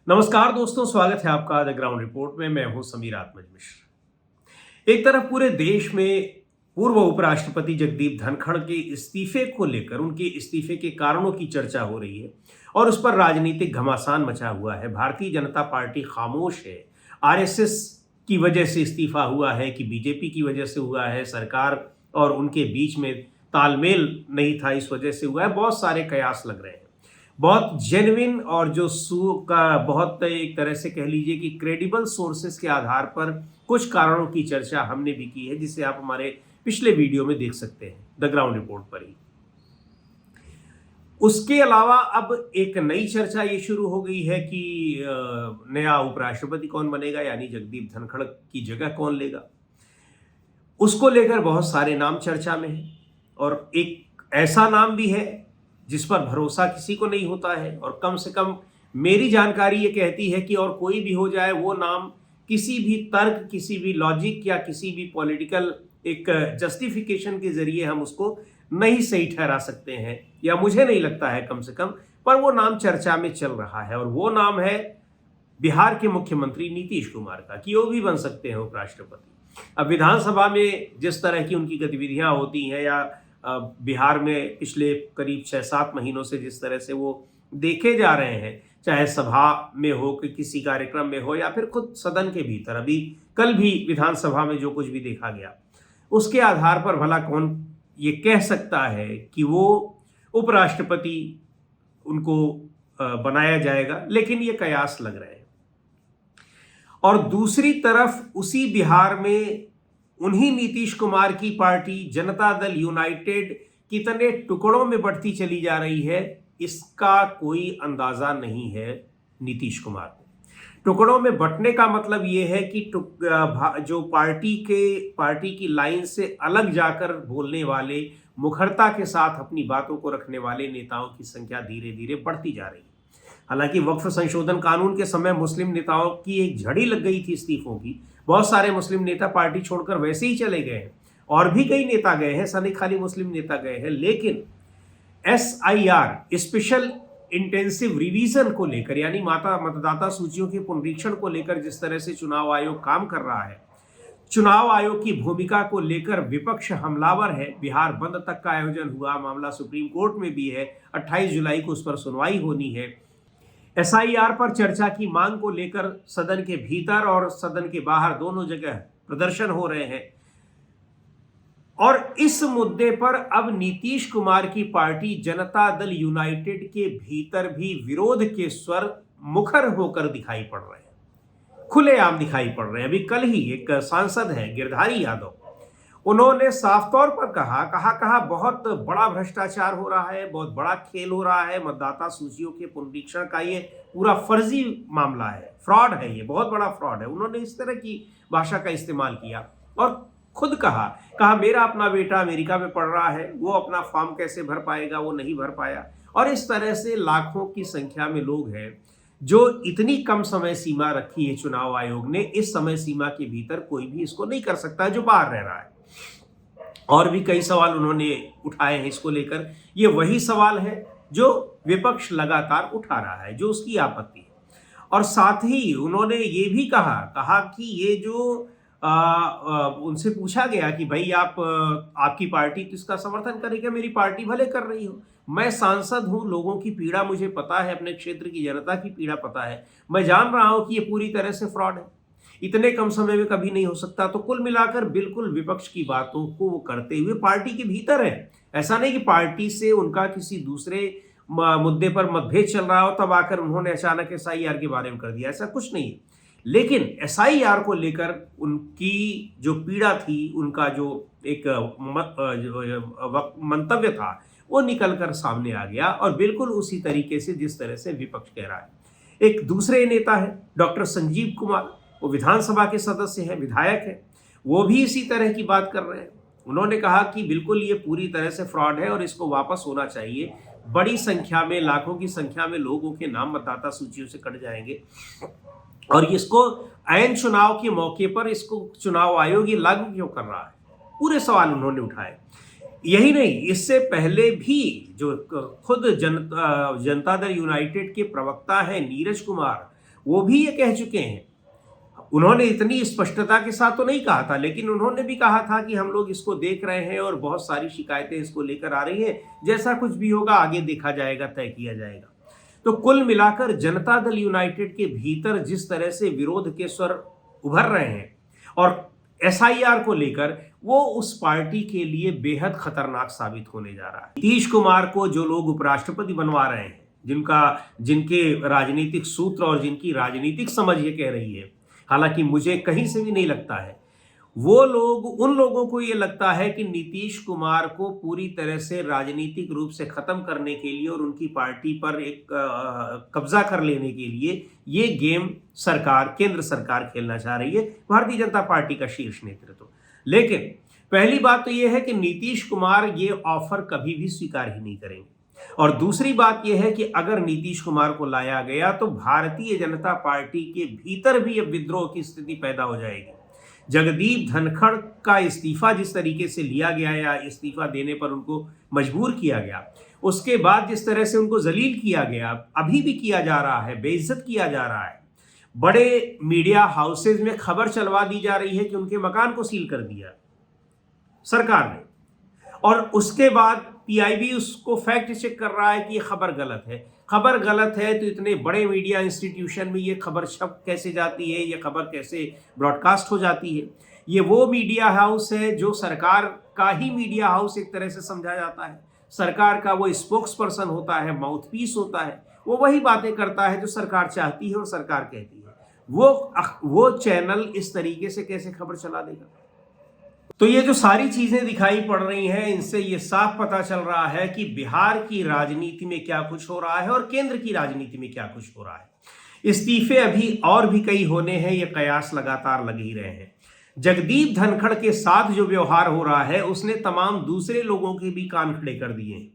नमस्कार दोस्तों, स्वागत है आपका द ग्राउंड रिपोर्ट में। मैं हूं समीर आत्मज मिश्र। एक तरफ पूरे देश में पूर्व उपराष्ट्रपति जगदीप धनखड़ के इस्तीफे को लेकर उनके इस्तीफे के कारणों की चर्चा हो रही है और उस पर राजनीतिक घमासान मचा हुआ है। भारतीय जनता पार्टी खामोश है। आरएसएस की वजह से इस्तीफा हुआ है कि बीजेपी की वजह से हुआ है, सरकार और उनके बीच में तालमेल नहीं था इस वजह से हुआ है, बहुत सारे कयास लग रहे हैं। बहुत जेन्युइन और जो सू का बहुत एक तरह से कह लीजिए कि क्रेडिबल सोर्सेस के आधार पर कुछ कारणों की चर्चा हमने भी की है, जिसे आप हमारे पिछले वीडियो में देख सकते हैं द ग्राउंड रिपोर्ट पर ही। उसके अलावा अब एक नई चर्चा ये शुरू हो गई है कि नया उपराष्ट्रपति कौन बनेगा, यानी जगदीप धनखड़ की जगह कौन लेगा। उसको लेकर बहुत सारे नाम चर्चा में हैं और एक ऐसा नाम भी है जिस पर भरोसा किसी को नहीं होता है, और कम से कम मेरी जानकारी ये कहती है कि और कोई भी हो जाए वो नाम किसी भी तर्क, किसी भी लॉजिक या किसी भी पॉलिटिकल एक जस्टिफिकेशन के जरिए हम उसको नहीं सही ठहरा सकते हैं, या मुझे नहीं लगता है कम से कम। पर वो नाम चर्चा में चल रहा है और वो नाम है बिहार के मुख्यमंत्री नीतीश कुमार का, कि वो भी बन सकते हैं उपराष्ट्रपति। अब विधानसभा में जिस तरह की उनकी गतिविधियां होती हैं, या बिहार में पिछले करीब 6-7 महीनों से जिस तरह से वो देखे जा रहे हैं, चाहे सभा में हो कि किसी कार्यक्रम में हो या फिर खुद सदन के भीतर, अभी कल भी विधानसभा में जो कुछ भी देखा गया, उसके आधार पर भला कौन ये कह सकता है कि वो उपराष्ट्रपति उनको बनाया जाएगा। लेकिन ये कयास लग रहे हैं। और दूसरी तरफ उसी बिहार में उन्हीं नीतीश कुमार की पार्टी जनता दल यूनाइटेड कितने टुकड़ों में बढ़ती चली जा रही है, इसका कोई अंदाजा नहीं है नीतीश कुमार को। टुकड़ों में बंटने का मतलब यह है कि जो पार्टी की लाइन से अलग जाकर बोलने वाले, मुखरता के साथ अपनी बातों को रखने वाले नेताओं की संख्या धीरे धीरे बढ़ती जा रही है। हालांकि वक्फ संशोधन कानून के समय मुस्लिम नेताओं की एक झड़ी लग गई थी इस्तीफों की। बहुत सारे मुस्लिम नेता पार्टी छोड़कर वैसे ही चले गए हैं, और भी कई नेता गए हैं, सनी खाली मुस्लिम नेता गए हैं। लेकिन SIR स्पेशल इंटेंसिव रिवीजन को लेकर, यानी मतदाता सूचियों के पुनरीक्षण को लेकर जिस तरह से चुनाव आयोग काम कर रहा है, चुनाव आयोग की भूमिका को लेकर विपक्ष हमलावर है। बिहार बंद तक का आयोजन हुआ, मामला सुप्रीम कोर्ट में भी है, 28 जुलाई को उस पर सुनवाई होनी है। SIR पर चर्चा की मांग को लेकर सदन के भीतर और सदन के बाहर दोनों जगह प्रदर्शन हो रहे हैं, और इस मुद्दे पर अब नीतीश कुमार की पार्टी जनता दल यूनाइटेड के भीतर भी विरोध के स्वर मुखर होकर दिखाई पड़ रहे हैं, खुलेआम दिखाई पड़ रहे हैं। अभी कल ही एक सांसद है गिरधारी यादव, उन्होंने साफ तौर पर कहा बहुत बड़ा भ्रष्टाचार हो रहा है, बहुत बड़ा खेल हो रहा है, मतदाता सूचियों के पुनरीक्षण का ये पूरा फर्जी मामला है, फ्रॉड है, ये बहुत बड़ा फ्रॉड है। उन्होंने इस तरह की भाषा का इस्तेमाल किया और खुद कहा मेरा अपना बेटा अमेरिका में पढ़ रहा है, वो अपना फॉर्म कैसे भर पाएगा, वो नहीं भर पाया। और इस तरह से लाखों की संख्या में लोग हैं जो इतनी कम समय सीमा रखी है चुनाव आयोग ने, इस समय सीमा के भीतर कोई भी इसको नहीं कर सकता जो बाहर रह रहा है। और भी कई सवाल उन्होंने उठाए हैं इसको लेकर। ये वही सवाल है जो विपक्ष लगातार उठा रहा है, जो उसकी आपत्ति है। और साथ ही उन्होंने ये भी कहा कि ये जो उनसे पूछा गया कि भाई आपकी पार्टी किसका समर्थन करेगा, मेरी पार्टी भले कर रही हो, मैं सांसद हूं, लोगों की पीड़ा मुझे पता है, अपने क्षेत्र की जनता की पीड़ा पता है, मैं जान रहा हूं कि ये पूरी तरह से फ्रॉड है, इतने कम समय में कभी नहीं हो सकता। तो कुल मिलाकर बिल्कुल विपक्ष की बातों को वो करते हुए पार्टी के भीतर है। ऐसा नहीं कि पार्टी से उनका किसी दूसरे मुद्दे पर मतभेद चल रहा हो तब आकर उन्होंने अचानक SIR के बारे में कर दिया, ऐसा कुछ नहीं है। लेकिन SIR को लेकर उनकी जो पीड़ा थी, उनका जो एक मंतव्य था, वो निकलकर सामने आ गया, और बिल्कुल उसी तरीके से जिस तरह से विपक्ष कह रहा है। एक दूसरे नेता है डॉक्टर संजीव कुमार, वो विधानसभा के सदस्य हैं, विधायक हैं, वो भी इसी तरह की बात कर रहे हैं। उन्होंने कहा कि बिल्कुल ये पूरी तरह से फ्रॉड है और इसको वापस होना चाहिए। बड़ी संख्या में, लाखों की संख्या में लोगों के नाम मतदाता सूचियों से कट जाएंगे, और इसको ऐन चुनाव के मौके पर इसको चुनाव आयोग ये लागू क्यों कर रहा है, पूरे सवाल उन्होंने उठाए। यही नहीं, इससे पहले भी जो खुद जनता दल यूनाइटेड के प्रवक्ता है नीरज कुमार, वो भी ये कह चुके हैं। उन्होंने इतनी स्पष्टता के साथ तो नहीं कहा था, लेकिन उन्होंने भी कहा था कि हम लोग इसको देख रहे हैं और बहुत सारी शिकायतें इसको लेकर आ रही हैं, जैसा कुछ भी होगा आगे देखा जाएगा, तय किया जाएगा। तो कुल मिलाकर जनता दल यूनाइटेड के भीतर जिस तरह से विरोध के स्वर उभर रहे हैं और एसआईआर को लेकर, वो उस पार्टी के लिए बेहद खतरनाक साबित होने जा रहा है। नीतीश कुमार को जो लोग उपराष्ट्रपति बनवा रहे हैं, जिनके राजनीतिक सूत्र और जिनकी राजनीतिक समझ ये कह रही है, हालांकि मुझे कहीं से भी नहीं लगता है, वो लोग, उन लोगों को ये लगता है कि नीतीश कुमार को पूरी तरह से राजनीतिक रूप से खत्म करने के लिए और उनकी पार्टी पर एक कब्जा कर लेने के लिए ये गेम केंद्र सरकार खेलना चाह रही है, भारतीय जनता पार्टी का शीर्ष नेतृत्व। लेकिन पहली बात तो ये है कि नीतीश कुमार ये ऑफर कभी भी स्वीकार ही नहीं करेंगे, और दूसरी बात यह है कि अगर नीतीश कुमार को लाया गया तो भारतीय जनता पार्टी के भीतर भी अब विद्रोह की स्थिति पैदा हो जाएगी। जगदीप धनखड़ का इस्तीफा जिस तरीके से लिया गया या इस्तीफा देने पर उनको मजबूर किया गया, उसके बाद जिस तरह से उनको जलील किया गया, अभी भी किया जा रहा है, बेइज्जत किया जा रहा है। बड़े मीडिया हाउसेज में खबर चलवा दी जा रही है कि उनके मकान को सील कर दिया सरकार ने, और उसके बाद पीआईबी उसको फैक्ट चेक कर रहा है कि ये खबर गलत है। खबर गलत है तो इतने बड़े मीडिया इंस्टीट्यूशन में ये खबर छप कैसे जाती है, ये खबर कैसे ब्रॉडकास्ट हो जाती है? ये वो मीडिया हाउस है जो सरकार का ही मीडिया हाउस एक तरह से समझा जाता है। सरकार का वो स्पोक्स पर्सन होता है, माउथ पीस होता है, वो वही बातें करता है जो सरकार चाहती है और सरकार कहती है। वो चैनल इस तरीके से कैसे खबर चला देगा? तो ये जो सारी चीजें दिखाई पड़ रही हैं, इनसे ये साफ पता चल रहा है कि बिहार की राजनीति में क्या कुछ हो रहा है और केंद्र की राजनीति में क्या कुछ हो रहा है। इस्तीफे अभी और भी कई होने हैं, ये कयास लगातार लग ही रहे हैं। जगदीप धनखड़ के साथ जो व्यवहार हो रहा है, उसने तमाम दूसरे लोगों के भी कान खड़े कर दिए हैं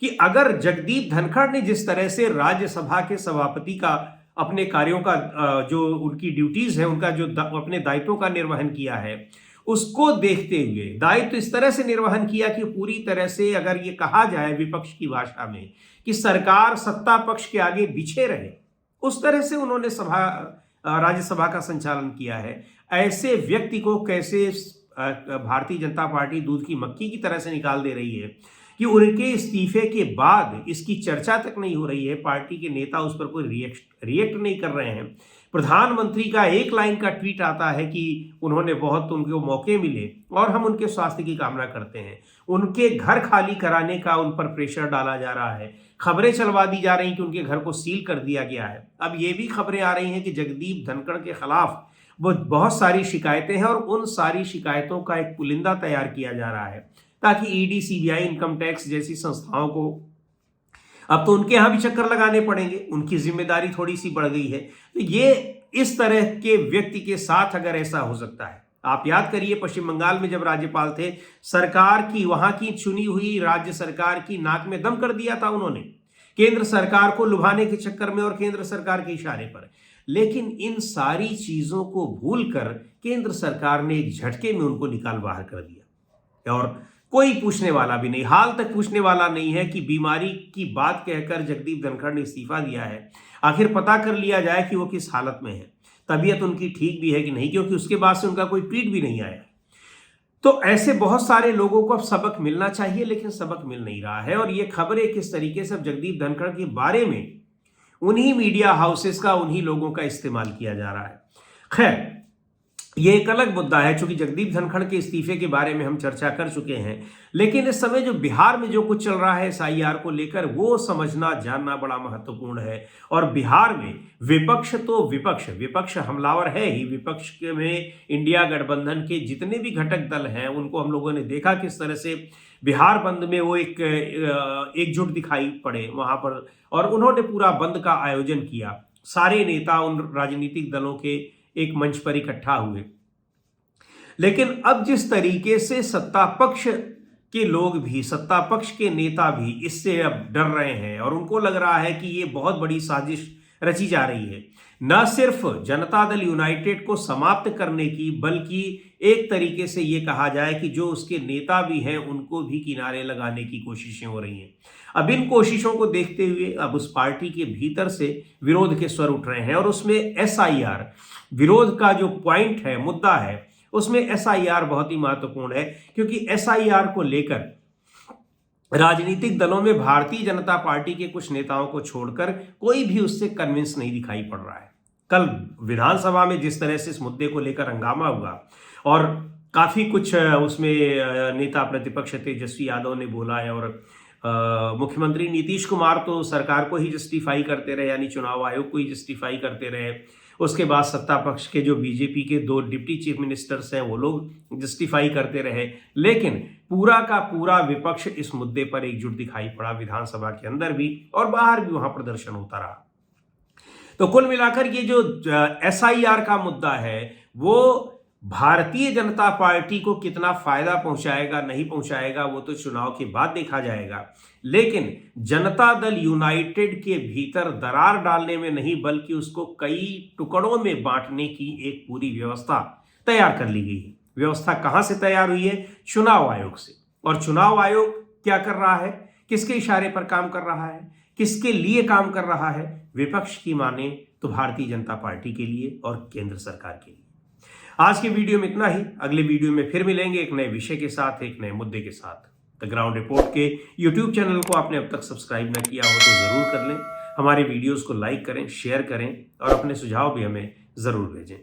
कि अगर जगदीप धनखड़ ने जिस तरह से राज्यसभा के सभापति का अपने कार्यों का जो उनकी ड्यूटीज है, उनका जो अपने दायित्वों का निर्वहन किया है, उसको देखते हुए दायित्व इस तरह से निर्वहन किया कि पूरी तरह से, अगर ये कहा जाए विपक्ष की भाषा में, कि सरकार सत्ता पक्ष के आगे बिछे रहे, उस तरह से उन्होंने राज्यसभा का संचालन किया है। ऐसे व्यक्ति को कैसे भारतीय जनता पार्टी दूध की मक्खी की तरह से निकाल दे रही है कि उनके इस्तीफे के बाद इसकी चर्चा तक नहीं हो रही है, पार्टी के नेता उस पर कोई रिएक्ट नहीं कर रहे हैं। प्रधानमंत्री का एक लाइन का ट्वीट आता है कि उन्होंने बहुत उनको मौके मिले और हम उनके स्वास्थ्य की कामना करते हैं। उनके घर खाली कराने का उन पर प्रेशर डाला जा रहा है। खबरें चलवा दी जा रही कि उनके घर को सील कर दिया गया है। अब ये भी खबरें आ रही हैं कि जगदीप धनखड़ के खिलाफ वो बहुत सारी शिकायतें हैं और उन सारी शिकायतों का एक पुलिंदा तैयार किया जा रहा है ताकि ईडी, सीबीआई, इनकम टैक्स जैसी संस्थाओं को अब तो उनके यहां भी चक्कर लगाने पड़ेंगे, उनकी जिम्मेदारी थोड़ी सी बढ़ गई है। तो ये इस तरह के व्यक्ति के साथ अगर ऐसा हो सकता है, आप याद करिए पश्चिम बंगाल में जब राज्यपाल थे, सरकार की, वहां की चुनी हुई राज्य सरकार की नाक में दम कर दिया था उन्होंने, केंद्र सरकार को लुभाने के चक्कर में और केंद्र सरकार के इशारे पर। लेकिन इन सारी चीजों को भूलकर केंद्र सरकार ने एक झटके में उनको निकाल बाहर कर दिया और कोई पूछने वाला भी नहीं, हाल तक पूछने वाला नहीं है कि बीमारी की बात कहकर जगदीप धनखड़ ने इस्तीफा दिया है। आखिर पता कर लिया जाए कि वो किस हालत में है, तबीयत उनकी ठीक भी है कि नहीं, क्योंकि उसके बाद से उनका कोई ट्वीट भी नहीं आया। तो ऐसे बहुत सारे लोगों को अब सबक मिलना चाहिए, लेकिन सबक मिल नहीं रहा है। और ये खबरें किस तरीके से अब जगदीप धनखड़ के बारे में उन्हीं मीडिया हाउसेस का, उन्हीं लोगों का इस्तेमाल किया जा रहा है। खैर, ये एक अलग मुद्दा है, क्योंकि जगदीप धनखड़ के इस्तीफे के बारे में हम चर्चा कर चुके हैं। लेकिन इस समय जो बिहार में जो कुछ चल रहा है एसआईआर को लेकर, वो समझना जानना बड़ा महत्वपूर्ण है। और बिहार में विपक्ष तो विपक्ष हमलावर है ही। विपक्ष में इंडिया गठबंधन के जितने भी घटक दल हैं, उनको हम लोगों ने देखा किस तरह से बिहार बंद में वो एकजुट दिखाई पड़े वहां पर, और उन्होंने पूरा बंद का आयोजन किया। सारे नेता उन राजनीतिक दलों के एक मंच पर इकट्ठा हुए। लेकिन अब जिस तरीके से सत्ता पक्ष के लोग भी, सत्ता पक्ष के नेता भी इससे अब डर रहे हैं और उनको लग रहा है कि ये बहुत बड़ी साजिश रची जा रही है, न सिर्फ जनता दल यूनाइटेड को समाप्त करने की, बल्कि एक तरीके से ये कहा जाए कि जो उसके नेता भी हैं उनको भी किनारे लगाने की कोशिशें हो रही हैं। अब इन कोशिशों को देखते हुए अब उस पार्टी के भीतर से विरोध के स्वर उठ रहे हैं और उसमें एसआईआर विरोध का जो पॉइंट है, मुद्दा है, उसमें एसआईआर बहुत ही महत्वपूर्ण है, क्योंकि एसआईआर को लेकर राजनीतिक दलों में भारतीय जनता पार्टी के कुछ नेताओं को छोड़कर कोई भी उससे कन्विंस नहीं दिखाई पड़ रहा है। कल विधानसभा में जिस तरह से इस मुद्दे को लेकर हंगामा हुआ और काफी कुछ उसमें नेता प्रतिपक्ष तेजस्वी यादव ने बोला है और मुख्यमंत्री नीतीश कुमार तो सरकार को ही जस्टिफाई करते रहे, यानी चुनाव आयोग को ही जस्टिफाई करते रहे। उसके बाद सत्ता पक्ष के जो बीजेपी के 2 डिप्टी चीफ मिनिस्टर्स हैं वो लोग जस्टिफाई करते रहे, लेकिन पूरा का पूरा विपक्ष इस मुद्दे पर एकजुट दिखाई पड़ा, विधानसभा के अंदर भी और बाहर भी वहां प्रदर्शन होता रहा। तो कुल मिलाकर ये जो एसआईआर का मुद्दा है वो भारतीय जनता पार्टी को कितना फायदा पहुंचाएगा नहीं पहुंचाएगा वो तो चुनाव के बाद देखा जाएगा, लेकिन जनता दल यूनाइटेड के भीतर दरार डालने में नहीं बल्कि उसको कई टुकड़ों में बांटने की एक पूरी व्यवस्था तैयार कर ली गई है। व्यवस्था कहां से तैयार हुई है? चुनाव आयोग से। और चुनाव आयोग क्या कर रहा है, किसके इशारे पर काम कर रहा है, किसके लिए काम कर रहा है? विपक्ष की माने तो भारतीय जनता पार्टी के लिए और केंद्र सरकार के लिए। आज के वीडियो में इतना ही। अगले वीडियो में फिर मिलेंगे एक नए विषय के साथ, एक नए मुद्दे के साथ। द ग्राउंड रिपोर्ट के यूट्यूब चैनल को आपने अब तक सब्सक्राइब न किया हो तो जरूर कर लें। हमारे वीडियोस को लाइक करें, शेयर करें और अपने सुझाव भी हमें जरूर भेजें।